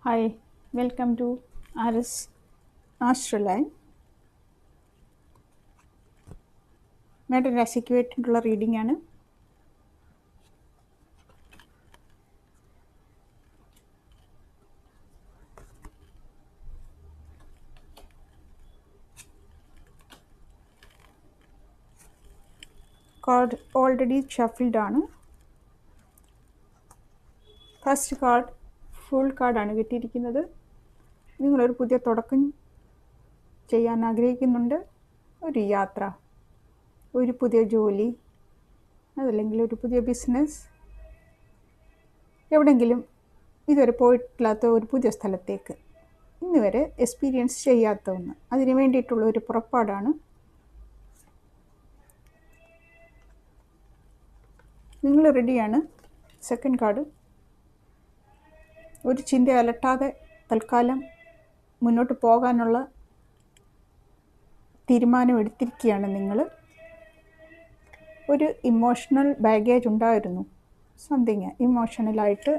Hi, welcome to RS Astroline. Madam രാശിക്ക് വേണ്ടിയിട്ടുള്ള reading ആണ്. കാർഡ് ഓൾറെഡി ഷഫിൾഡ് ആണ്. ഫസ്റ്റ് കാർഡ് ഫുൾ കാർഡാണ് കിട്ടിയിരിക്കുന്നത്. നിങ്ങളൊരു പുതിയ തുടക്കം ചെയ്യാൻ ആഗ്രഹിക്കുന്നുണ്ട്. ഒരു യാത്ര, ഒരു പുതിയ ജോലി, അതല്ലെങ്കിൽ ഒരു പുതിയ ബിസിനസ്, എവിടെയെങ്കിലും ഇതുവരെ പോയിട്ടില്ലാത്ത ഒരു പുതിയ സ്ഥലത്തേക്ക്, ഇന്ന് വരെ എക്സ്പീരിയൻസ് ചെയ്യാത്ത ഒന്ന്, അതിന് വേണ്ടിയിട്ടുള്ള ഒരു പുറപ്പാടാണ്. നിങ്ങൾ റെഡിയാണ്. സെക്കൻഡ് കാർഡ്, ഒരു ചിന്ത അലട്ടാതെ തൽക്കാലം മുന്നോട്ട് പോകാനുള്ള തീരുമാനം എടുത്തിരിക്കുകയാണ് നിങ്ങൾ. ഒരു ഇമോഷണൽ ബാഗേജ് ഉണ്ടായിരുന്നു. സംതിങ് ഇമോഷണലായിട്ട്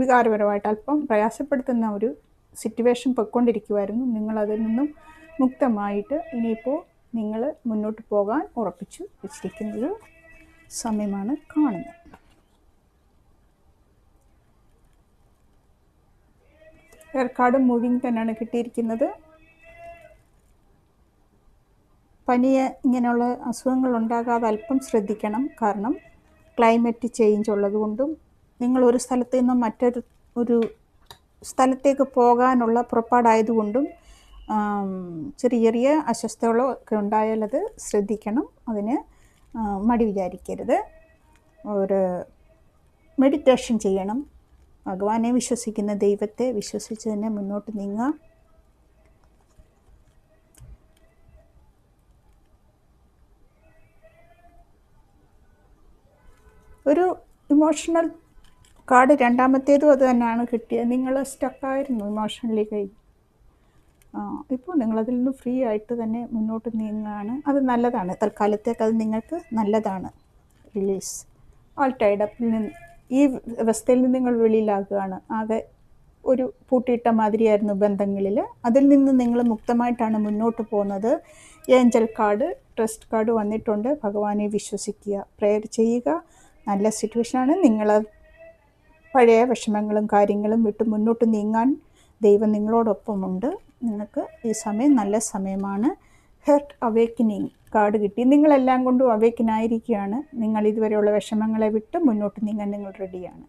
വികാരപരമായിട്ട് അല്പം പ്രയാസപ്പെടുത്തുന്ന ഒരു സിറ്റുവേഷൻ പൊയ്ക്കൊണ്ടിരിക്കുമായിരുന്നു. നിങ്ങളതിൽ നിന്നും മുക്തമായിട്ട് ഇനിയിപ്പോൾ നിങ്ങൾ മുന്നോട്ട് പോകാൻ ഉറപ്പിച്ചു വെച്ചിരിക്കുന്നൊരു സമയമാണ് കാണുന്നത്. ഏർക്കാട് മൂവിങ് തന്നെയാണ് കിട്ടിയിരിക്കുന്നത്. പനിയെ ഇങ്ങനെയുള്ള അസുഖങ്ങൾ ഉണ്ടാകാതെ അല്പം ശ്രദ്ധിക്കണം. കാരണം ക്ലൈമറ്റ് ചേഞ്ച് ഉള്ളതുകൊണ്ടും നിങ്ങളൊരു സ്ഥലത്ത് നിന്നും മറ്റൊരു സ്ഥലത്തേക്ക് പോകാനുള്ള പുറപ്പാടായതുകൊണ്ടും ചെറിയ ചെറിയ അസ്വസ്ഥതകളോ ഒക്കെ ഉണ്ടായാൽ അത് ശ്രദ്ധിക്കണം. അതിന് മടി വിചാരിക്കരുത്. ഒരു മെഡിറ്റേഷൻ ചെയ്യണം. ഭഗവാനെ വിശ്വസിക്കുന്ന ദൈവത്തെ വിശ്വസിച്ച് തന്നെ മുന്നോട്ട് നീങ്ങാം. ഒരു ഇമോഷണൽ കാർഡ് രണ്ടാമത്തേതും അത് തന്നെയാണ് കിട്ടിയത്. നിങ്ങൾ സ്റ്റക്കായിരുന്നു ഇമോഷണലി കഴിഞ്ഞ്. ഇപ്പോൾ നിങ്ങളതിൽ നിന്ന് ഫ്രീ ആയിട്ട് തന്നെ മുന്നോട്ട് നീങ്ങുകയാണ്. അത് നല്ലതാണ്. തൽക്കാലത്തേക്ക് അത് നിങ്ങൾക്ക് നല്ലതാണ്. റിലീസ്. ആൾ ടൈഡപ്പിൽ നിന്ന് ഈ അവസ്ഥയിൽ നിന്ന് നിങ്ങൾ വെളിയിലാകുകയാണ്. ആകെ ഒരു പൂട്ടിയിട്ട മാതിരിയായിരുന്നു ബന്ധങ്ങളിൽ. അതിൽ നിന്ന് നിങ്ങൾ മുക്തമായിട്ടാണ് മുന്നോട്ട് പോകുന്നത്. ഏഞ്ചൽ കാർഡ്, ട്രസ്റ്റ് കാർഡ് വന്നിട്ടുണ്ട്. ഭഗവാനെ വിശ്വസിക്കുക, പ്രെയർ ചെയ്യുക. നല്ല സിറ്റുവേഷനാണ്. നിങ്ങൾ പഴയ വിഷമങ്ങളും കാര്യങ്ങളും വിട്ട് മുന്നോട്ട് നീങ്ങാൻ ദൈവം നിങ്ങളോടൊപ്പമുണ്ട്. നിങ്ങൾക്ക് ഈ സമയം നല്ല സമയമാണ്. ഹെർട്ട് അവേക്കനിങ് കാർഡ് കിട്ടി. നിങ്ങളെല്ലാം കൊണ്ടും അവേക്കനായിരിക്കുകയാണ്. നിങ്ങൾ ഇതുവരെയുള്ള വിഷമങ്ങളെ വിട്ട് മുന്നോട്ട് നീങ്ങാൻ നിങ്ങൾ റെഡിയാണ്.